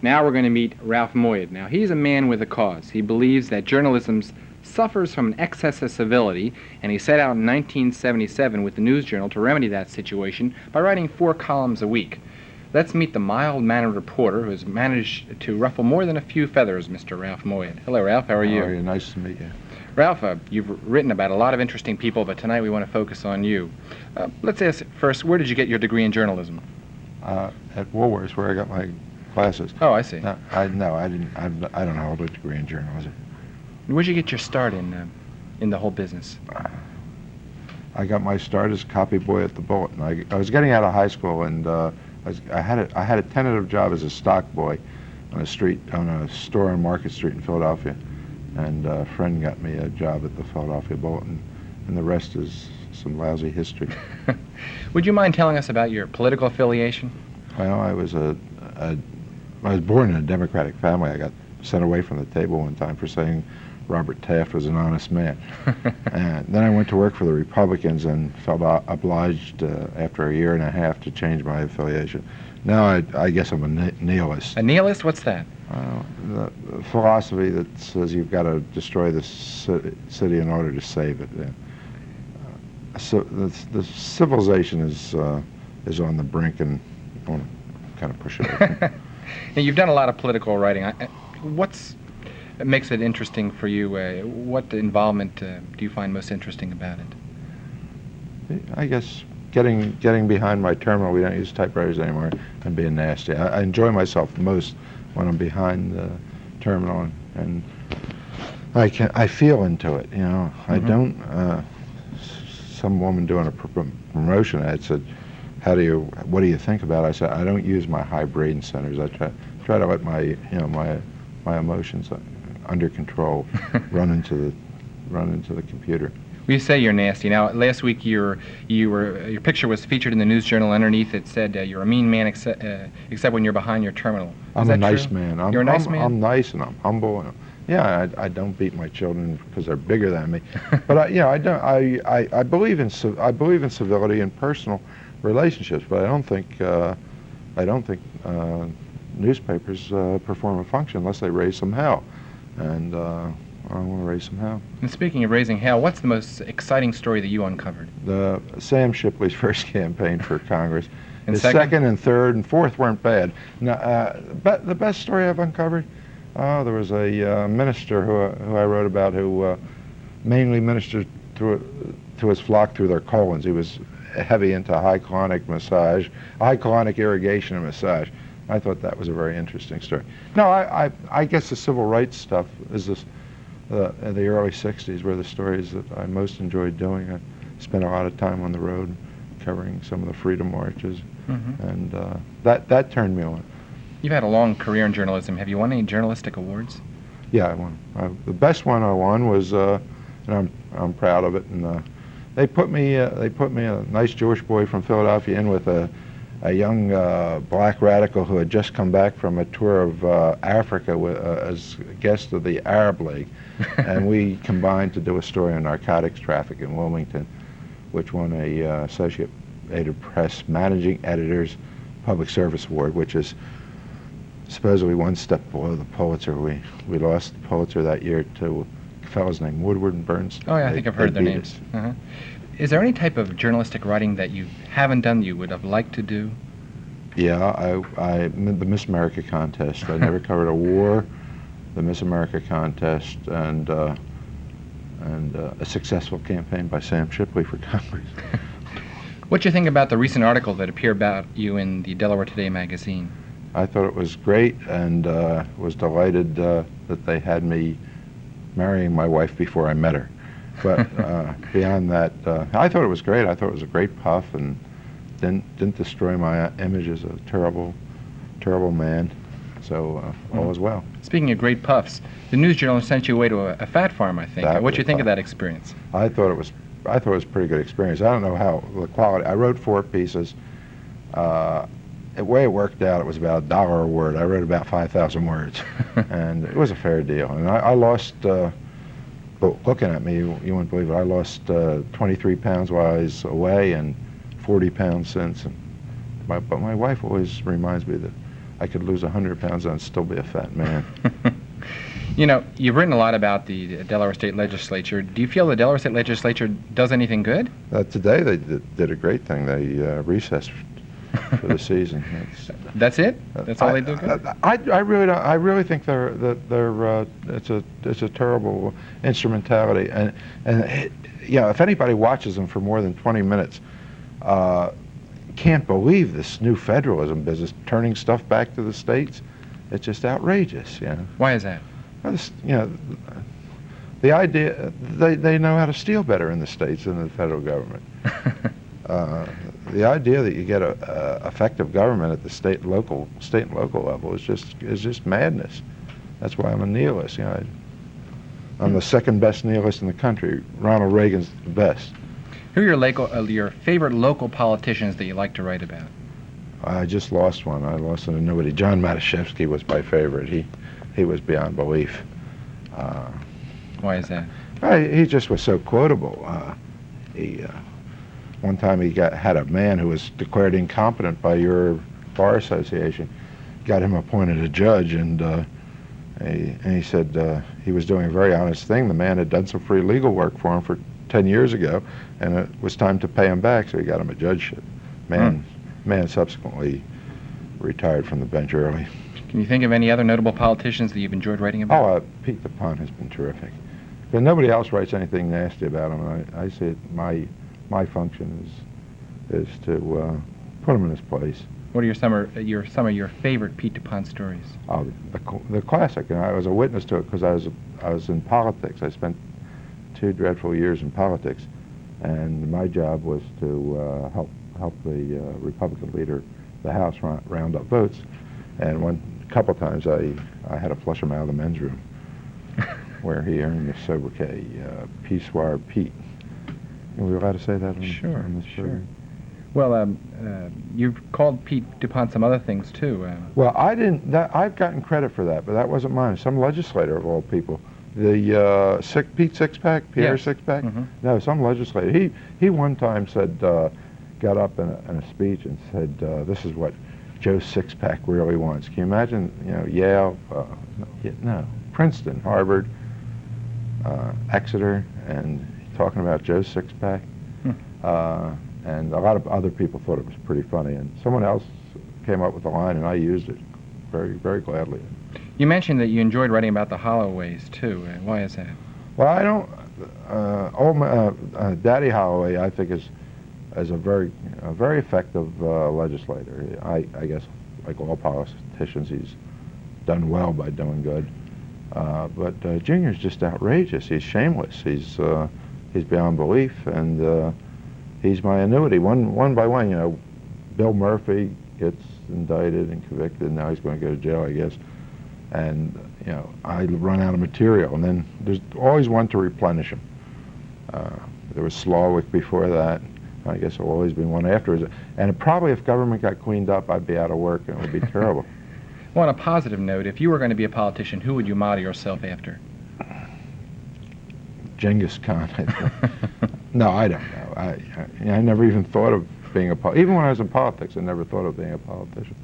Now we're going to meet Ralph Moyed. Now, he's a man with a cause. He believes that journalism suffers from an excess of civility, and he set out in 1977 with the News Journal to remedy that situation by writing 4 columns a week. Let's meet the mild-mannered reporter who has managed to ruffle more than a few feathers, Mr. Ralph Moyed. Hello, Ralph. How are you? How are you? Nice to meet you. Ralph, you've written about a lot of interesting people, but tonight we want to focus on you. Let's ask first, where did you get your degree in journalism? At Woolworth's, where I got my classes. Oh, I see. No, I didn't. I don't hold a degree in journalism. Where'd you get your start in the whole business? I got my start as copy boy at the Bulletin. I was getting out of high school, and I had a tentative job as a stock boy on a store on Market Street in Philadelphia, and a friend got me a job at the Philadelphia Bulletin, and the rest is some lousy history. Would you mind telling us about your political affiliation? Well, I was born in a Democratic family. I got sent away from the table one time for saying Robert Taft was an honest man. And then I went to work for the Republicans and felt obliged after a year and a half to change my affiliation. Now I guess I'm a nihilist. A nihilist? What's that? The philosophy that says you've got to destroy the city in order to save it. So the civilization is on the brink, and I want to kind of push it over. Now, you've done a lot of political writing. What makes it interesting for you? What involvement do you find most interesting about it? I guess getting behind my terminal. We don't use typewriters anymore, and being nasty. I enjoy myself most when I'm behind the terminal, and I feel into it. You know, I don't. Some woman doing a promotion ad said, what do you think about it? I said, I don't use my high brain centers. I try to let my emotions under control run into the computer. Well, you say you're nasty. Now, last week your picture was featured in the News Journal. Underneath it said you're a mean man except when you're behind your terminal. I'm a nice man. You're a nice man? I'm nice and I'm humble, and I don't beat my children because they're bigger than me. But I believe in civility and personal relationships. But I don't think newspapers perform a function unless they raise some hell, and I want to raise some hell. And speaking of raising hell, what's the most exciting story that you uncovered? The Sam Shipley's first campaign for Congress. And His second and third and fourth weren't bad. Now, but the best story I've uncovered. There was a minister who I wrote about who mainly ministered to his flock through their colons. He was heavy into high colonic irrigation and massage. I thought that was a very interesting story. No, I guess the civil rights stuff is the early '60s were the stories that I most enjoyed doing. I spent a lot of time on the road covering some of the freedom marches, and that turned me on. You've had a long career in journalism. Have you won any journalistic awards? Yeah, I won. The best one I won was, and I'm proud of it. And they put me a nice Jewish boy from Philadelphia in with a young black radical who had just come back from a tour of Africa as a guest of the Arab League, and we combined to do a story on narcotics traffic in Wilmington, which won a Associated Press Managing Editor's Public Service Award, which is supposedly one step below the Pulitzer. We lost the Pulitzer that year to fellows named Woodward and Burns. Oh, yeah, I think I've heard their names. Is there any type of journalistic writing that you haven't done you would have liked to do? Yeah, the Miss America contest. I never covered a war. The Miss America contest and a successful campaign by Sam Shipley for Congress. What do you think about the recent article that appeared about you in the Delaware Today magazine? I thought it was great, and was delighted that they had me marrying my wife before I met her. But beyond that, I thought it was great. I thought it was a great puff, and didn't destroy my image as a terrible, terrible man. So all is well. Speaking of great puffs, the News Journal sent you away to a fat farm, I think. What do you think of that experience? I thought it was a pretty good experience. I don't know how the quality. I wrote 4 pieces. The way it worked out, it was about $1 a word. I wrote about 5,000 words, and it was a fair deal. And I lost, looking at me, you wouldn't believe it, I lost 23 pounds while I was away and 40 pounds since. But my wife always reminds me that I could lose 100 pounds and still be a fat man. You know, you've written a lot about the Delaware State Legislature. Do you feel the Delaware State Legislature does anything good? Today they did a great thing. They recessed for the season. That's it? That's all they do good? I really don't. I really think it's a terrible instrumentality, and if anybody watches them for more than 20 minutes, can't believe this new federalism business, turning stuff back to the states. It's just outrageous. Why is that? The idea they know how to steal better in the states than the federal government. The idea that you get a effective government at the state and local level is just madness. That's why I'm a nihilist. I'm the second best nihilist in the country. Ronald Reagan's the best. Who are your favorite local politicians that you like to write about? I just lost one. I lost an annuity. John Matuszewski was my favorite. He was beyond belief. Why is that? He just was so quotable. One time he had a man who was declared incompetent by your bar association, got him appointed a judge, and he said he was doing a very honest thing. The man had done some free legal work for him for 10 years ago, and it was time to pay him back, so he got him a judgeship. Man subsequently retired from the bench early. Can you think of any other notable politicians that you've enjoyed writing about? Pete DuPont has been terrific. But nobody else writes anything nasty about him. I see it, my function is to put him in his place. What are some of your favorite Pete DuPont stories? The classic. I was a witness to it because I was in politics. I spent 2 dreadful years in politics, and my job was to help the Republican leader, the House, round up votes. And a couple times I had to flush him out of the men's room, where he earned the sobriquet, Peace-Wire Pete. Are we allowed to say that? Sure. Well, you've called Pete DuPont some other things too. Well, I didn't. I've gotten credit for that, but that wasn't mine. Some legislator of all people, the Pete Sixpack, Pierre Yes. Sixpack. Mm-hmm. No, some legislator. He one time said, got up in a speech and said, "This is what Joe Sixpack really wants." Can you imagine? Yale, Princeton, Harvard, Exeter, and talking about Joe Sixpack. And a lot of other people thought it was pretty funny, and someone else came up with the line, and I used it very, very gladly. You mentioned that you enjoyed writing about the Holloways too. Why is that? Well, I don't. Daddy Holloway, I think, is a very effective legislator. I guess, like all politicians, he's done well by doing good. But Junior's just outrageous. He's shameless. He's beyond belief, and he's my annuity. One by one, Bill Murphy gets indicted and convicted, and now he's going to go to jail, I guess. And I run out of material, and then there's always one to replenish him. There was Slawick before that. I guess there'll always be one afterwards. And probably if government got cleaned up, I'd be out of work, and it would be terrible. Well, on a positive note, if you were going to be a politician, who would you model yourself after? Genghis Khan, I think. No, I don't know. I never even thought of being even when I was in politics, I never thought of being a politician.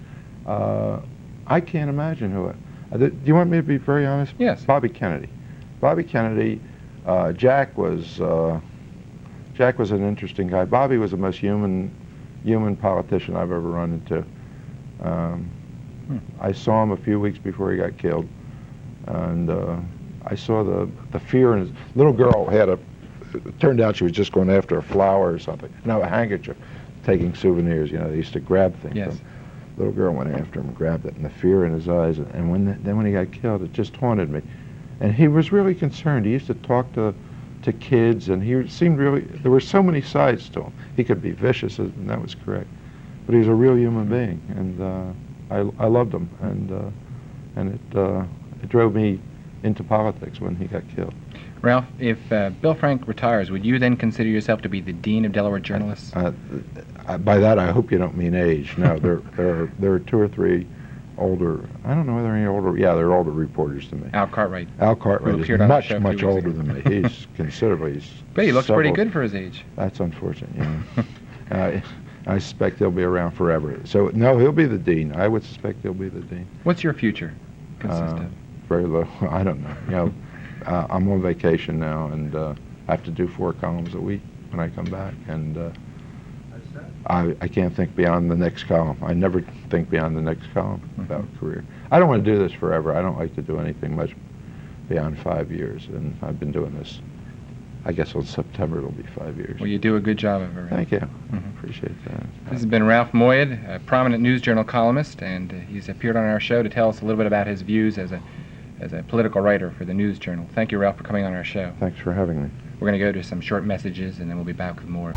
I can't imagine who. Do you want me to be very honest? Yes. Bobby Kennedy. Bobby Kennedy. Jack was an interesting guy. Bobby was the most human politician I've ever run into. I saw him a few weeks before he got killed, and I saw the fear in his little girl it turned out she was just going after a flower or something. No, a handkerchief, taking souvenirs. They used to grab things. Yes. Little girl went after him and grabbed it, and the fear in his eyes. And when he got killed, it just haunted me. And he was really concerned. He used to talk to kids, and he seemed really. There were so many sides to him. He could be vicious, and that was correct, but he was a real human being, and I loved him, and it drove me into politics when he got killed. Ralph, if Bill Frank retires, would you then consider yourself to be the dean of Delaware journalists? By that, I hope you don't mean age. No, there are 2 or 3 older. I don't know whether any older. Yeah, they're older reporters than me. Al Cartwright. Al Cartwright is much older than me. He's considerably. But he looks pretty good for his age. That's unfortunate. I suspect he'll be around forever. So, no, he'll be the dean. I would suspect he'll be the dean. What's your future consist of? Very little. I don't know. You know, I'm on vacation now, and I have to do 4 columns a week when I come back, and I can't think beyond the next column. I never think beyond the next column about career. I don't want to do this forever. I don't like to do anything much beyond 5 years, and I've been doing this. I guess in September it'll be 5 years. Well, you do a good job of it, Ralph. Thank you. Appreciate that. This has been Ralph Moyed, a prominent news journal columnist, and he's appeared on our show to tell us a little bit about his views as a political writer for the News Journal. Thank you, Ralph, for coming on our show. Thanks for having me. We're going to go to some short messages, and then we'll be back with more.